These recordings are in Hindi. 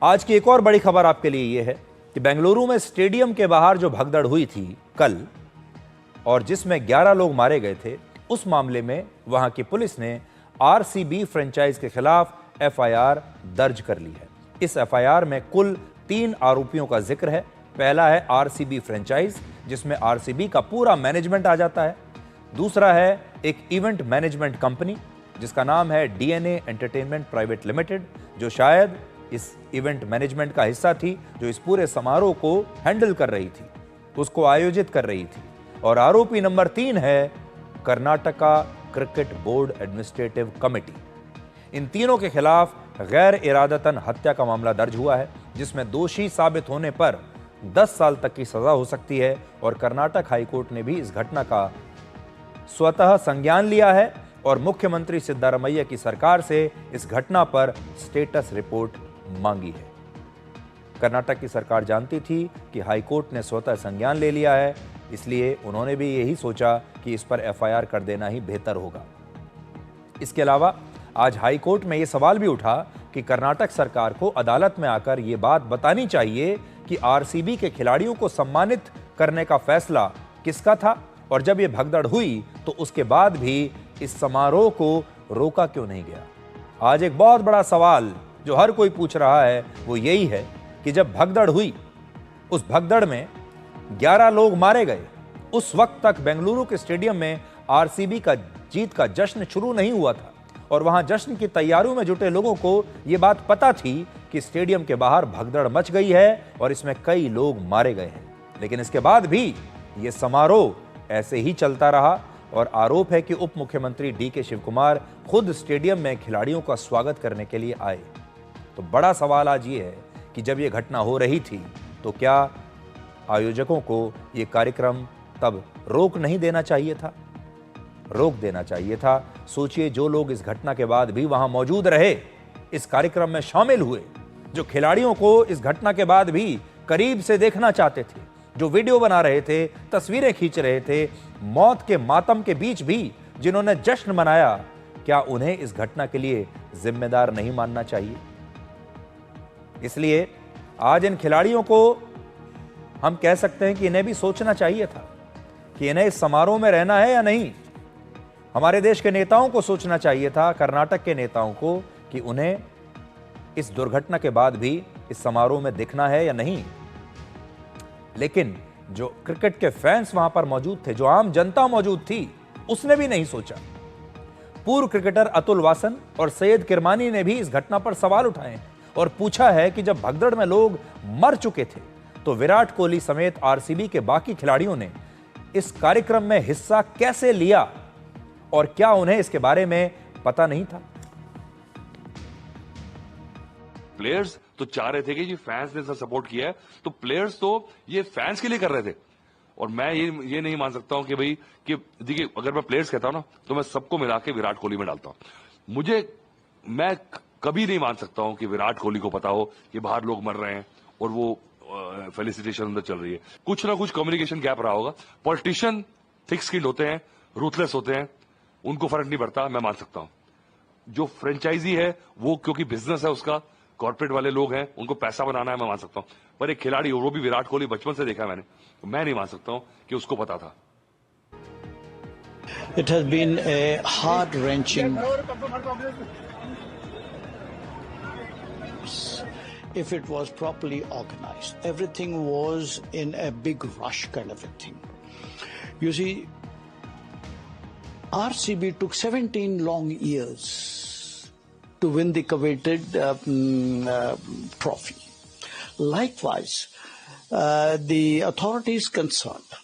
आज की एक और बड़ी खबर आपके लिए यह है कि बेंगलुरु में स्टेडियम के बाहर जो भगदड़ हुई थी कल और जिसमें 11 लोग मारे गए थे, उस मामले में वहां की पुलिस ने आरसीबी फ्रेंचाइज के खिलाफ एफआईआर दर्ज कर ली है। इस एफआईआर में कुल 3 आरोपियों का जिक्र है। पहला है आरसीबी फ्रेंचाइज, जिसमें आरसीबी का पूरा मैनेजमेंट आ जाता है। दूसरा है एक इवेंट मैनेजमेंट कंपनी जिसका नाम है डीएनए एंटरटेनमेंट प्राइवेट लिमिटेड, जो शायद इस इवेंट मैनेजमेंट का हिस्सा थी, जो इस पूरे समारोह को हैंडल कर रही थी, उसको आयोजित कर रही थी। और आरोपी नंबर 3 है Karnataka cricket board administrative committee. इन तीनों के खिलाफ गैर इरादतन हत्या का मामला दर्ज हुआ है, जिसमें दोषी साबित होने पर 10 साल तक की सजा हो सकती है। और कर्नाटक हाईकोर्ट ने भी इस घटना का स्वतः संज्ञान लिया है और मुख्यमंत्री सिद्धारमैया की सरकार से इस घटना पर स्टेटस रिपोर्ट मांगी है। कर्नाटक की सरकार जानती थी कि हाईकोर्ट ने स्वतः संज्ञान ले लिया है, इसलिए उन्होंने भी यही सोचा कि इस पर एफआईआर कर देना ही बेहतर होगा। इसके अलावा आज हाईकोर्ट में यह सवाल भी उठा कि कर्नाटक सरकार को अदालत में आकर यह बात बतानी चाहिए कि आरसीबी के खिलाड़ियों को सम्मानित करने का फैसला किसका था, और जब यह भगदड़ हुई तो उसके बाद भी इस समारोह को रोका क्यों नहीं गया। आज एक बहुत बड़ा सवाल जो हर कोई पूछ रहा है वो यही है कि जब भगदड़ हुई, उस भगदड़ में 11 लोग मारे गए, उस वक्त तक बेंगलुरु के स्टेडियम में आरसीबी का जीत का जश्न शुरू नहीं हुआ था और वहां जश्न की तैयारियों में जुटे लोगों को यह बात पता थी कि स्टेडियम के बाहर भगदड़ मच गई है और इसमें कई लोग मारे गए हैं। लेकिन इसके बाद भी यह समारोह ऐसे ही चलता रहा और आरोप है कि उप मुख्यमंत्री डीके शिवकुमार खुद स्टेडियम में खिलाड़ियों का स्वागत करने के लिए आए। तो बड़ा सवाल आज ये है कि जब ये घटना हो रही थी तो क्या आयोजकों को ये कार्यक्रम तब रोक नहीं देना चाहिए था? रोक देना चाहिए था। सोचिए, जो लोग इस घटना के बाद भी वहां मौजूद रहे, इस कार्यक्रम में शामिल हुए, जो खिलाड़ियों को इस घटना के बाद भी करीब से देखना चाहते थे, जो वीडियो बना रहे थे, तस्वीरें खींच रहे थे, मौत के मातम के बीच भी जिन्होंने जश्न मनाया, क्या उन्हें इस घटना के लिए जिम्मेदार नहीं मानना चाहिए? इसलिए आज इन खिलाड़ियों को हम कह सकते हैं कि इन्हें भी सोचना चाहिए था कि इन्हें इस समारोह में रहना है या नहीं। हमारे देश के नेताओं को सोचना चाहिए था, कर्नाटक के नेताओं को, कि उन्हें इस दुर्घटना के बाद भी इस समारोह में दिखना है या नहीं। लेकिन जो क्रिकेट के फैंस वहां पर मौजूद थे, जो आम जनता मौजूद थी, उसने भी नहीं सोचा। पूर्व क्रिकेटर अतुल वासन और सैयद किरमानी ने भी इस घटना पर सवाल उठाए और पूछा है कि जब भगदड़ में लोग मर चुके थे तो विराट कोहली समेत आरसीबी के बाकी खिलाड़ियों ने इस कार्यक्रम में हिस्सा कैसे लिया और क्या उन्हें इसके बारे में पता नहीं था? प्लेयर्स तो चाह रहे थे कि जी फैंस ने सपोर्ट किया है, तो प्लेयर्स तो ये फैंस के लिए कर रहे थे। और मैं ये नहीं मान सकता हूं कि भाई कि देखिए, अगर मैं प्लेयर्स कहता हूं ना तो मैं सबको मिला के विराट कोहली में डालता हूं। मैं कभी नहीं मान सकता हूं कि विराट कोहली को पता हो कि बाहर लोग मर रहे हैं और वो फेलिसिटेशन अंदर चल रही है। कुछ ना कुछ कम्युनिकेशन गैप रहा होगा। पॉलिटिशियन थिक स्किन्ड होते हैं, रूथलेस होते हैं, उनको फर्क नहीं पड़ता, मैं मान सकता हूं। जो फ्रेंचाइजी है वो क्योंकि बिजनेस है उसका, कॉर्पोरेट वाले लोग हैं, उनको पैसा बनाना है, मैं मान सकता हूं। पर एक खिलाड़ी, वो भी विराट कोहली, बचपन से देखा मैंने, मैं नहीं मान सकता हूं कि उसको पता था। It has been a heart-wrenching. If it was properly organized, everything was in a big rush kind of a thing. You see, RCB took 17 long years to win the coveted trophy. Likewise, the authorities concerned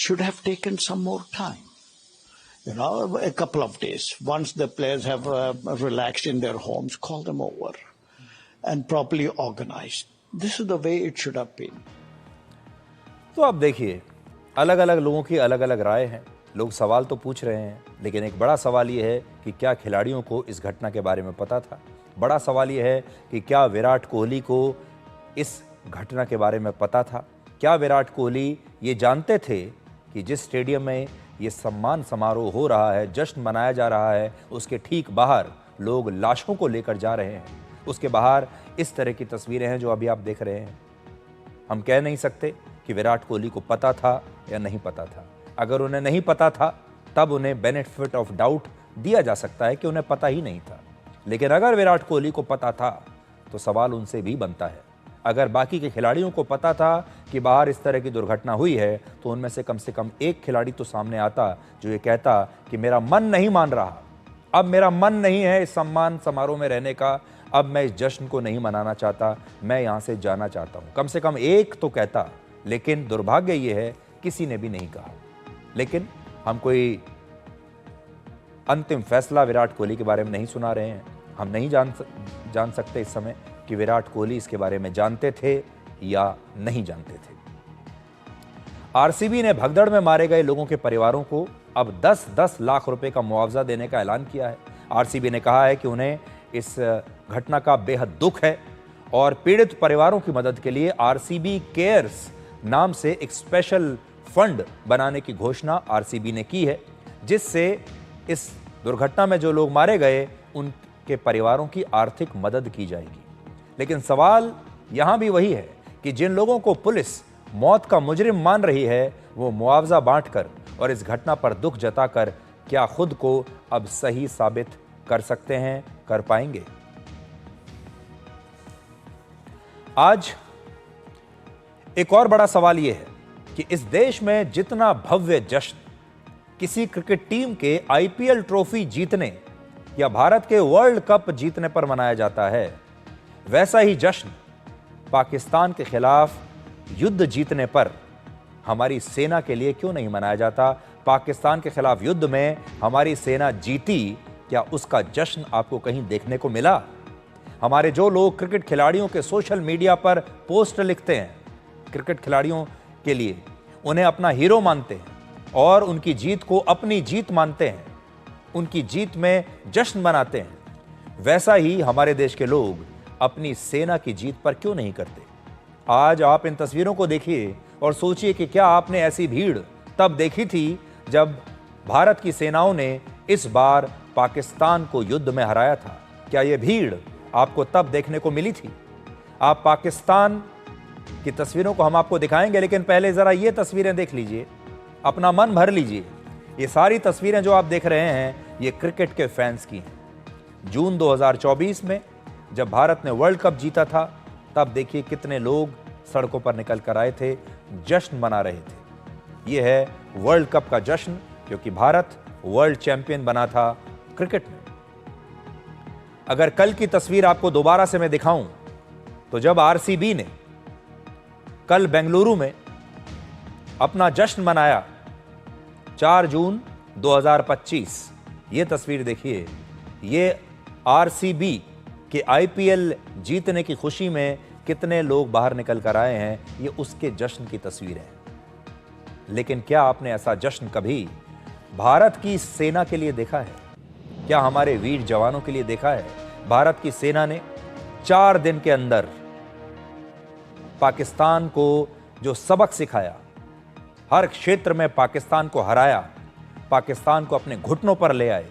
should have taken some more time. A couple of days. Once the players have relaxed in their homes, call them over and properly organized. This is the way it should have been. तो अब देखिए, अलग अलग लोगों की अलग अलग राय है। लोग सवाल तो पूछ रहे हैं, लेकिन एक बड़ा सवाल यह है कि क्या खिलाड़ियों को इस घटना के बारे में पता था? बड़ा सवाल यह है कि क्या विराट कोहली को इस घटना के बारे में पता था? क्या विराट कोहली ये जानते थे कि जिस स्टेडियम में ये सम्मान समारोह हो रहा है, जश्न मनाया जा रहा है, उसके ठीक बाहर लोग लाशों को लेकर जा रहे हैं उसके बाहर इस तरह की तस्वीरें हैं जो अभी आप देख रहे हैं। हम कह नहीं सकते कि विराट कोहली को पता था या नहीं पता था। अगर उन्हें नहीं पता था तब उन्हें बेनिफिट ऑफ डाउट दिया जा सकता है कि उन्हें पता ही नहीं था। लेकिन अगर विराट कोहली को पता था तो सवाल उनसे भी बनता है। अगर बाकी के खिलाड़ियों को पता था कि बाहर इस तरह की दुर्घटना हुई है तो उनमें से कम एक खिलाड़ी तो सामने आता जो ये कहता कि मेरा मन नहीं मान रहा, अब मेरा मन नहीं है इस सम्मान समारोह में रहने का, अब मैं इस जश्न को नहीं मनाना चाहता, मैं यहां से जाना चाहता हूं। कम से कम एक तो कहता। लेकिन दुर्भाग्य ये है किसी ने भी नहीं कहा। लेकिन हम कोई अंतिम फैसला विराट कोहली के बारे में नहीं सुना रहे हैं। हम नहीं जान सकते इस समय कि विराट कोहली इसके बारे में जानते थे या नहीं जानते थे। आरसीबी ने भगदड़ में मारे गए लोगों के परिवारों को अब 10-10 लाख रुपए का मुआवजा देने का ऐलान किया है। आरसीबी ने कहा है कि उन्हें इस घटना का बेहद दुख है और पीड़ित परिवारों की मदद के लिए आरसीबी केयर्स नाम से एक स्पेशल फंड बनाने की घोषणा आरसीबी ने की है, जिससे इस दुर्घटना में जो लोग मारे गए उनके परिवारों की आर्थिक मदद की जाएगी। लेकिन सवाल यहां भी वही है कि जिन लोगों को पुलिस मौत का मुजरिम मान रही है वो मुआवजा बांटकर और इस घटना पर दुख जताकर क्या खुद को अब सही साबित कर सकते हैं, कर पाएंगे? आज एक और बड़ा सवाल यह है कि इस देश में जितना भव्य जश्न किसी क्रिकेट टीम के आईपीएल ट्रॉफी जीतने या भारत के वर्ल्ड कप जीतने पर मनाया जाता है, वैसा ही जश्न पाकिस्तान के खिलाफ युद्ध जीतने पर हमारी सेना के लिए क्यों नहीं मनाया जाता? पाकिस्तान के खिलाफ युद्ध में हमारी सेना जीती, क्या उसका जश्न आपको कहीं देखने को मिला? हमारे जो लोग क्रिकेट खिलाड़ियों के सोशल मीडिया पर पोस्ट लिखते हैं, क्रिकेट खिलाड़ियों के लिए उन्हें अपना हीरो मानते हैं और उनकी जीत को अपनी जीत मानते हैं, उनकी जीत में जश्न मनाते हैं, वैसा ही हमारे देश के लोग अपनी सेना की जीत पर क्यों नहीं करते? आज आप इन तस्वीरों को देखिए और सोचिए कि क्या आपने ऐसी भीड़ तब देखी थी जब भारत की सेनाओं ने इस बार पाकिस्तान को युद्ध में हराया था? क्या यह भीड़ आपको तब देखने को मिली थी? आप पाकिस्तान की तस्वीरों को हम आपको दिखाएंगे, लेकिन पहले जरा ये तस्वीरें देख लीजिए, अपना मन भर लीजिए। ये सारी तस्वीरें जो आप देख रहे हैं ये क्रिकेट के फैंस की हैं। जून 2024 में जब भारत ने वर्ल्ड कप जीता था तब देखिए कितने लोग सड़कों पर निकल कर आए थे, जश्न मना रहे थे। यह है वर्ल्ड कप का जश्न, क्योंकि भारत वर्ल्ड चैंपियन बना था क्रिकेट में। अगर कल की तस्वीर आपको दोबारा से मैं दिखाऊं तो जब आरसीबी ने कल बेंगलुरु में अपना जश्न मनाया 4 जून 2025, ये तस्वीर देखिए। ये आरसीबी के आईपीएल जीतने की खुशी में कितने लोग बाहर निकल कर आए हैं, ये उसके जश्न की तस्वीर है। लेकिन क्या आपने ऐसा जश्न कभी भारत की सेना के लिए देखा है? क्या हमारे वीर जवानों के लिए देखा है? भारत की सेना ने 4 दिन के अंदर पाकिस्तान को जो सबक सिखाया, हर क्षेत्र में पाकिस्तान को हराया, पाकिस्तान को अपने घुटनों पर ले आए,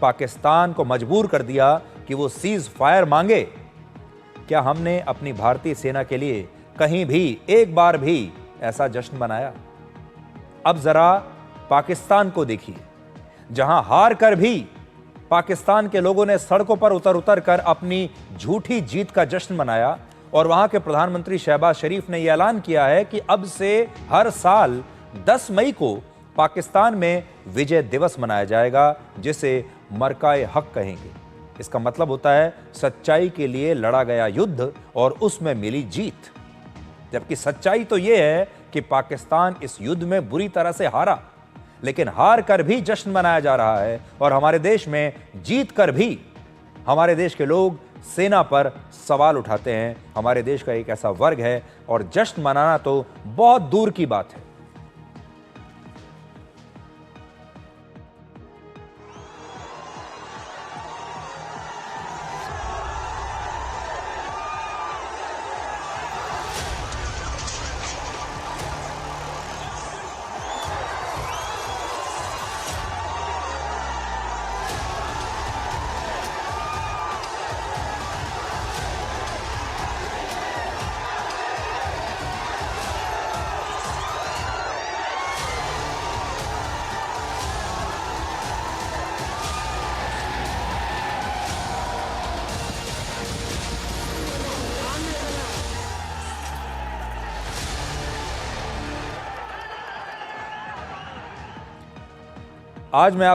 पाकिस्तान को मजबूर कर दिया कि वो सीज फायर मांगे। क्या हमने अपनी भारतीय सेना के लिए कहीं भी एक बार भी ऐसा जश्न मनाया? अब जरा पाकिस्तान को देखिए, जहां हार कर भी पाकिस्तान के लोगों ने सड़कों पर उतर कर अपनी झूठी जीत का जश्न मनाया। और वहां के प्रधानमंत्री शहबाज शरीफ ने यह ऐलान किया है कि अब से हर साल 10 मई को पाकिस्तान में विजय दिवस मनाया जाएगा, जिसे मरकाए हक कहेंगे। इसका मतलब होता है सच्चाई के लिए लड़ा गया युद्ध और उसमें मिली जीत। जबकि सच्चाई तो यह है कि पाकिस्तान इस युद्ध में बुरी तरह से हारा, लेकिन हार कर भी जश्न मनाया जा रहा है और हमारे देश में जीत कर भी हमारे देश के लोग सेना पर सवाल उठाते हैं। हमारे देश का एक ऐसा वर्ग है और जश्न मनाना तो बहुत दूर की बात है। आज मैं